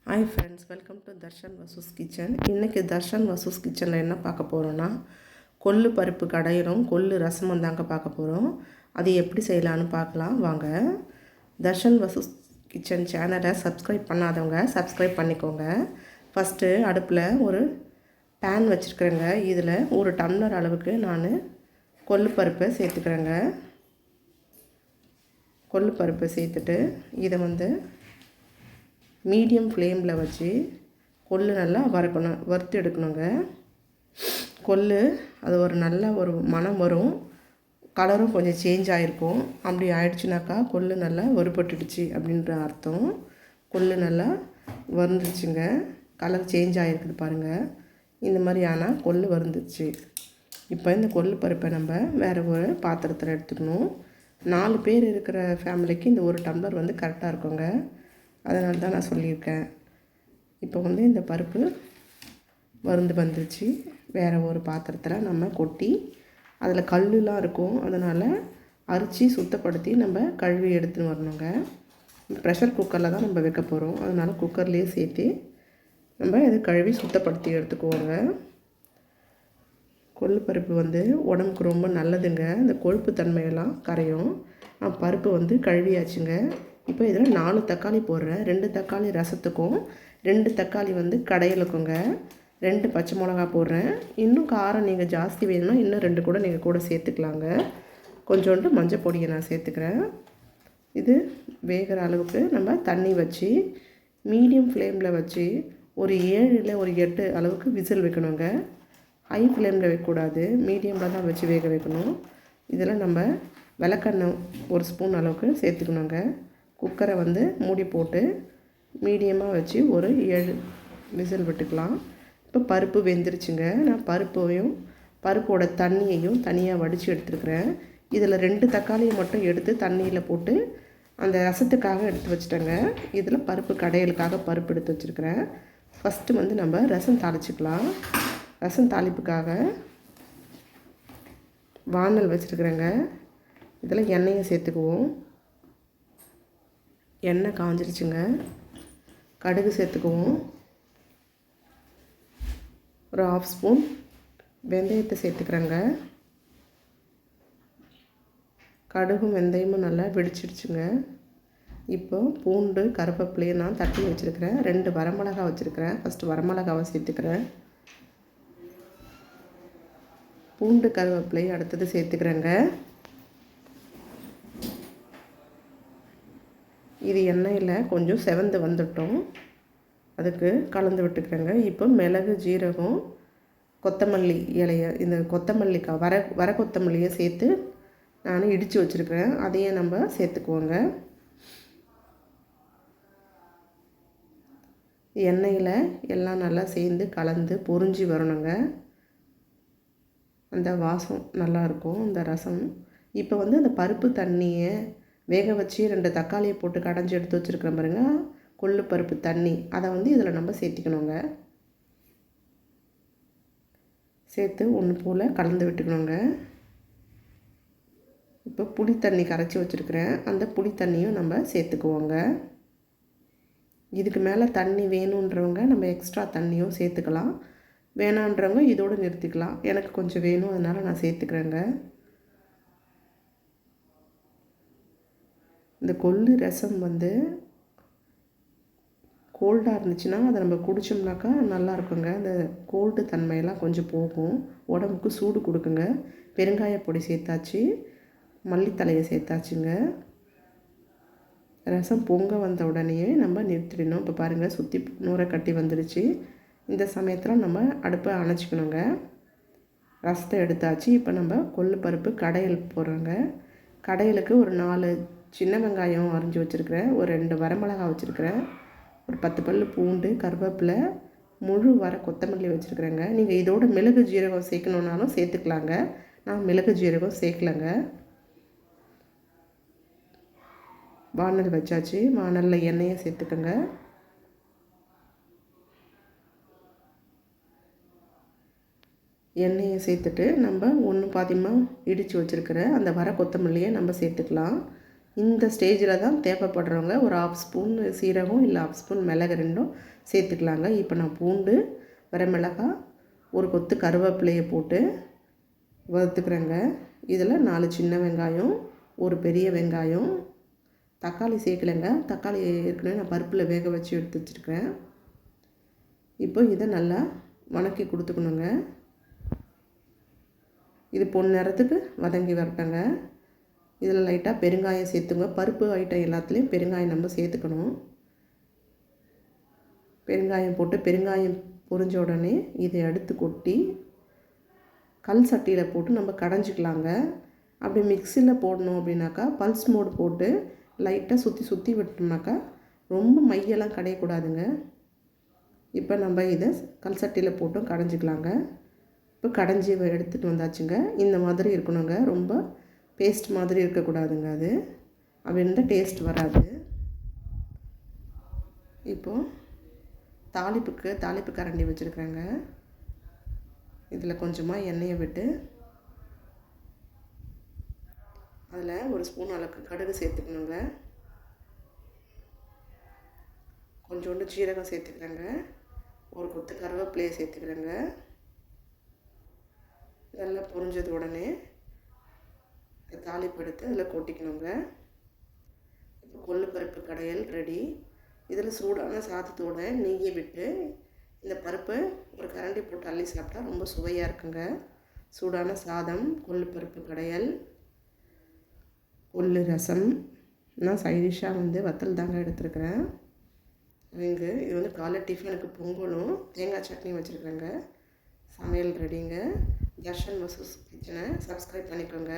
Hi friends, welcome to Darshan Vasu's kitchen. இன்றைக்கி தர்ஷன் வசூஸ் கிச்சனில் என்ன பார்க்க போகிறோன்னா, கொள்ளு பருப்பு கடையிலும் கொள்ளு ரசமும் தாங்க பார்க்க போகிறோம். அது எப்படி செய்யலான்னு பார்க்கலாம் வாங்க. தர்ஷன் வசூஸ் கிச்சன் சேனலை சப்ஸ்கிரைப் பண்ணாதவங்க சப்ஸ்கிரைப் பண்ணிக்கோங்க. ஃபஸ்ட்டு அடுப்பில் ஒரு பேன் வச்சுருக்குறேங்க. இதில் ஒரு டம்ளர் அளவுக்கு நான் கொள்ளு பருப்பை சேர்த்துக்கிறேங்க. கொள்ளு பருப்பை சேர்த்துட்டு இதை மீடியம் ஃப்ளேமில் வச்சு கொள்ளு நல்லா வறுத்து எடுக்கணுங்க. கொள்ளு அது ஒரு நல்ல ஒரு மணம் வரும், கலரும் கொஞ்சம் சேஞ்ச் ஆகிருக்கும். அப்படி ஆயிடுச்சுனாக்கா கொள்ளு நல்லா வறுபட்டுடுச்சு அப்படின்ற அர்த்தம். கொள்ளு நல்லா வந்துருச்சுங்க, கலர் சேஞ்ச் ஆகிருக்குது பாருங்கள். இந்த மாதிரி ஆனால் கொள்ளு வந்துருச்சு. இப்போ இந்த கொள்ளு பருப்பை நம்ம வேறு ஒரு பாத்திரத்தில் எடுத்துக்கணும். 4 பேர் இருக்கிற ஃபேமிலிக்கு இந்த ஒரு டம்ளர் கரெக்டாக இருக்குங்க. அதனால தான் நான் சொல்லியிருக்கேன். இப்போ இந்த பருப்பு வந்துருச்சு. வேறு ஒரு பாத்திரத்தில் நம்ம கொட்டி, அதில் கல்லுலாம் இருக்கும், அதனால் அரிச்சு சுத்தப்படுத்தி நம்ம கழுவி எடுத்துன்னு வரணுங்க. ப்ரெஷர் குக்கரில் தான் நம்ம வைக்க போகிறோம், அதனால் குக்கர்லேயே சேர்த்து நம்ம இதை கழுவி சுத்தப்படுத்தி எடுத்துக்குவோங்க. கொள்ளு பருப்பு உடம்புக்கு ரொம்ப நல்லதுங்க. இந்த கொழுப்பு தன்மையெல்லாம் கரையும். பருப்பு கழுவியாச்சுங்க. இப்போ இதில் 4 தக்காளி போடுறேன். 2 தக்காளி ரசத்துக்கும், 2 தக்காளி கடையிலுக்குங்க. 2 பச்சை மிளகா போடுறேன். இன்னும் காரம் நீங்கள் ஜாஸ்தி வேணும்னா இன்னும் 2 கூட நீங்கள் கூட சேர்த்துக்கலாங்க. கொஞ்சோண்டு மஞ்சள் பொடியை நான் சேர்த்துக்கிறேன். இது வேகிற அளவுக்கு நம்ம தண்ணி வச்சு மீடியம் ஃப்ளேமில் வச்சு ஒரு 7 இல்லை ஒரு 8 அளவுக்கு விசில் வைக்கணுங்க. ஹை ஃப்ளேமில் வைக்கக்கூடாது, மீடியமில் தான் வச்சு வேக வைக்கணும். இதில் நம்ம விளக்கெண்ணெய் 1 ஸ்பூன் அளவுக்கு சேர்த்துக்கணுங்க. குக்கரை மூடி போட்டு மீடியமாக வச்சு ஒரு 7 விசில் விட்டுக்கலாம். இப்போ பருப்பு வெந்துருச்சுங்க. நான் பருப்போட தண்ணியையும் தனியாக வடித்து எடுத்துருக்குறேன். இதில் 2 தக்காளியை மட்டும் எடுத்து தண்ணியில் போட்டு அந்த ரசத்துக்காக எடுத்து வச்சுட்டேங்க. இதில் பருப்பு கடையலுக்காக பருப்பு எடுத்து வச்சுருக்கிறேன். ஃபஸ்ட்டு நம்ம ரசம் தாளிச்சிக்கலாம். ரசம் தாளிப்புக்காக வானல் வச்சுருக்குறேங்க. இதில் எண்ணெயை சேர்த்துக்குவோம். எண்ணெய் காஞ்சிருச்சுங்க. கடுகு சேர்த்துக்குவோம். ஒரு 1/2 ஸ்பூன் வெந்தயத்தை சேர்த்துக்கிறேங்க. கடுகும் வெந்தயமும் நல்லா வெடிச்சிடுச்சுங்க. இப்போ பூண்டு கருவேப்பிலையை நான் தட்டி வச்சுருக்கிறேன். 2 வரமிளகா வச்சுருக்கிறேன். ஃபஸ்ட்டு வரமிளகாவை சேர்த்துக்கிறேன். பூண்டு கருவேப்பிலை அடுத்தது சேர்த்துக்கிறேங்க. இது எண்ணெயில் கொஞ்சம் செவந்து வந்துட்டோம், அதுக்கு கலந்து விட்டுக்கிறேங்க. இப்போ மிளகு, ஜீரகம், கொத்தமல்லி இலையை, இந்த கொத்தமல்லி வர கொத்தமல்லியை சேர்த்து நான் இடித்து வச்சுருக்கிறேன். அதையே நம்ம சேர்த்துக்குவோங்க. எண்ணெயில் எல்லாம் நல்லா சேர்ந்து கலந்து பொரிஞ்சு வரணுங்க. அந்த வாசம் நல்லாயிருக்கும் இந்த ரசம். இப்போ அந்த பருப்பு தண்ணியை வேக வச்சு 2 தக்காளியை போட்டு கடைஞ்சி எடுத்து வச்சுருக்கிறேன் பாருங்கள், கொள்ளு பருப்பு தண்ணி. அதை இதில் நம்ம சேர்த்திக்கணுங்க. சேர்த்து ஒன்று போல் கலந்து விட்டுக்கணுங்க. இப்போ புளி தண்ணி கரைச்சி வச்சுருக்கிறேன். அந்த புளி தண்ணியும் நம்ம சேர்த்துக்குவோங்க. இதுக்கு மேலே தண்ணி வேணுன்றவங்க நம்ம எக்ஸ்ட்ரா தண்ணியும் சேர்த்துக்கலாம். வேணான்றவங்க இதோடு நிறுத்திக்கலாம். எனக்கு கொஞ்சம் வேணும், அதனால் நான் சேர்த்துக்கிறேங்க. இந்த கொள்ளு ரசம் கோல்டாக இருந்துச்சுன்னா அதை நம்ம குடித்தோம்னாக்கா நல்லாயிருக்குங்க. அந்த கோல்டு தன்மையெல்லாம் கொஞ்சம் போகும், உடம்புக்கு சூடு கொடுக்குங்க. பெருங்காய பொடி சேர்த்தாச்சு, மல்லித்தலையை சேர்த்தாச்சுங்க. ரசம் பொங்க வந்த உடனேயே நம்ம நிறுத்திடணும். இப்போ பாருங்கள், சுற்றி நூறை கட்டி வந்துடுச்சு. இந்த சமயத்தில் நம்ம அடுப்பை அணைச்சிக்கணுங்க. ரசத்தை எடுத்தாச்சு. இப்போ நம்ம கொள்ளு பருப்பு கடையல் போடுறோங்க. கடையலுக்கு ஒரு 4 சின்ன வெங்காயம் அரிஞ்சு வச்சுருக்கிறேன். ஒரு 2 வரமிளகா வச்சுருக்கிறேன். ஒரு 10 பல் பூண்டு, கருவேப்பிலை, முழு வர கொத்தமல்லி வச்சுருக்குறேங்க. நீங்கள் இதோட மிளகு ஜீரகம் சேர்க்கணுன்னாலும் சேர்த்துக்கலாங்க. நான் மிளகு ஜீரகம் சேர்க்கலைங்க. வானல் வச்சாச்சு. வானலில் எண்ணெயை சேர்த்துக்கோங்க. எண்ணெயை சேர்த்துட்டு நம்ம ஒன்று பாதியமாக இடித்து வச்சுருக்கிற அந்த வர கொத்தமல்லியை நம்ம சேர்த்துக்கலாம். இந்த ஸ்டேஜில் தான் தேவைப்படுறவங்க ஒரு 1/2 ஸ்பூன் சீரகம் இல்லை 1/2 ஸ்பூன் மிளகு ரெண்டும் சேர்த்துக்கலாங்க. இப்போ நான் பூண்டு, வரமிளகாய், ஒரு கொத்து கருவேப்பிலையை போட்டு வறுத்துக்கிறேங்க. இதில் 4 சின்ன வெங்காயம், ஒரு பெரிய வெங்காயம், தக்காளி சேர்க்கலைங்க. தக்காளி ஏற்கனவே நான் பருப்பில் வேக வச்சு எடுத்து வச்சுருக்கிறேன். இப்போ இதை நல்லா வதக்கி கொடுத்துக்கணுங்க. இது பொன்னிறத்துக்கு வதங்கி வரட்டங்க. இதில் லைட்டாக பெருங்காயம் சேர்த்துங்க. பருப்பு ஐட்டம் எல்லாத்துலேயும் பெருங்காயம் நம்ம சேர்த்துக்கணும். பெருங்காயம் போட்டு பெருங்காயம் பொரிஞ்ச உடனே இதை எடுத்து கொட்டி கல் சட்டியில் போட்டு நம்ம கடைஞ்சிக்கலாங்க. அப்படி மிக்சியில் போடணும் அப்படின்னாக்கா பல்ஸ் மோடு போட்டு லைட்டாக சுற்றி விட்டோம்னாக்கா ரொம்ப மையெல்லாம் கடையக்கூடாதுங்க. இப்போ நம்ம இதை கல் சட்டியில் போட்டும் கடைஞ்சிக்கலாங்க. இப்போ கடைஞ்சி எடுத்துகிட்டு வந்தாச்சுங்க. இந்த மாதிரி இருக்கணுங்க. ரொம்ப பேஸ்ட் மாதிரி இருக்கக்கூடாதுங்க. அது அப்படின்ற டேஸ்ட் வராது. இப்போது தாளிப்பு கரண்டி வச்சுருக்கிறேங்க. இதில் கொஞ்சமாக எண்ணெயை விட்டு அதில் ஒரு ஸ்பூன் அளவுக்கு கடுகு சேர்த்துக்கணுங்க. கொஞ்சோண்டு சீரகம் சேர்த்துக்கிறேங்க. ஒரு கொத்து கருவேப்பிலையை சேர்த்துக்கிறேங்க. நல்லா பொரிஞ்சது உடனே தாளிப்பு எடுத்து அதில் கொட்டிக்கணுங்க. இப்போ கொள்ளுப்பருப்பு கடையல் ரெடி. இதில் சூடான சாதத்தோடு நெய்யை விட்டு இந்த பருப்பு ஒரு கரண்டி போட்டு அள்ளி சாப்பிட்டா ரொம்ப சுவையாக இருக்குங்க. சூடான சாதம், கொள்ளுப்பருப்பு கடையல், கொள்ளு ரசம். நான் சைடிஷாக வத்தல் தாங்க எடுத்துருக்கிறேன். இது காலை டிஃபனுக்கு பொங்கலும் தேங்காய் சட்னி வச்சுருக்குறேங்க. சமையல் ரெடிங்க. தர்ஷன் மசூஸ் கிச்சனை சப்ஸ்கிரைப் பண்ணிக்கோங்க.